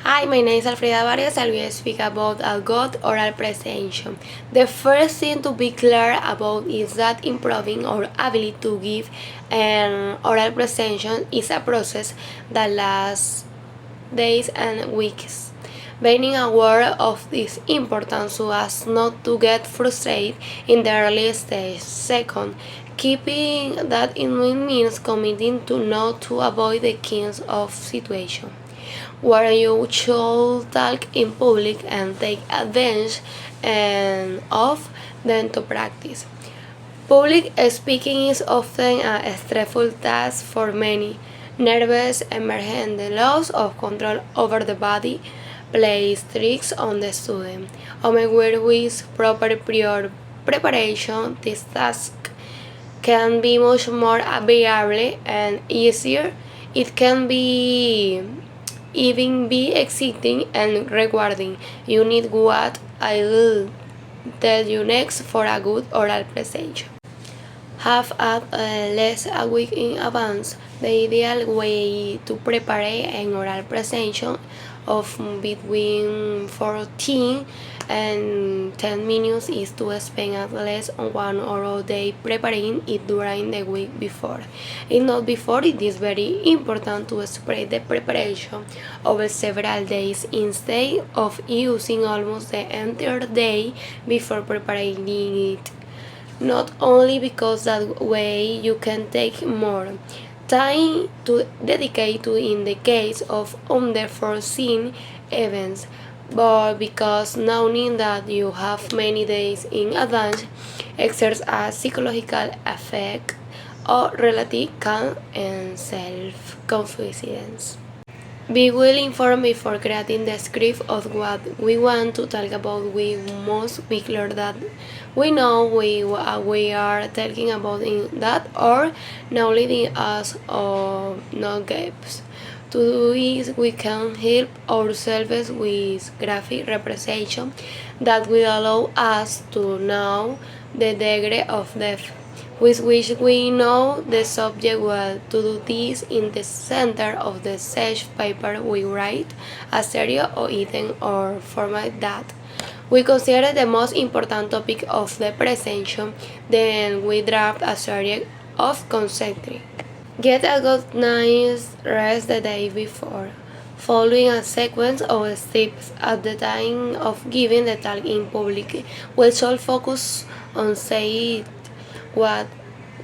Hi, my name is Alfreda Vargas and we speak about a good oral presentation. The first thing to be clear about is that improving our ability to give an oral presentation is a process that lasts days and weeks. Being aware of this importance so as not to get frustrated in the early stage. Second, keeping that in mind means committing to not to avoid the kinds of situation where you should talk in public and take advantage of them to practice. Public speaking is often a stressful task for many. Nervous, emergent, the loss of control over the body plays tricks on the student. However, with proper prior preparation, this task can be much more variable and easier. It can be even be exciting and rewarding. You need what I will tell you next for a good oral presentation. Have at least a week in advance. The ideal way to prepare an oral presentation of between 14 and 10 minutes is to spend at least 1 hour a day preparing it during the week before. If not before, it is very important to spread the preparation over several days instead of using almost the entire day before preparing it. Not only because that way you can take more time to dedicate to in the case of unforeseen events, but because knowing that you have many days in advance exerts a psychological effect or relative calm and self-confidence. Be well informed before creating the script of what we want to talk about. We must be clear that we know we are talking about in that or now leading us or no gaps. To do this, we can help ourselves with graphic representation that will allow us to know the degree of depth with which we know the subject well. To do this in the center of the sketch paper we write a series or item or format that we consider the most important topic of the presentation. Then we draft a series of concepts. Get a good night's rest the day before, following a sequence of steps at the time of giving the talk in public. We shall focus on saying what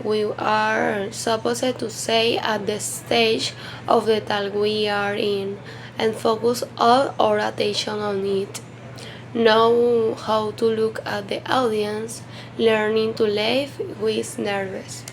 we are supposed to say at the stage of the talk we are in and focus all our attention on it. Know how to look at the audience, learning to laugh with nervous.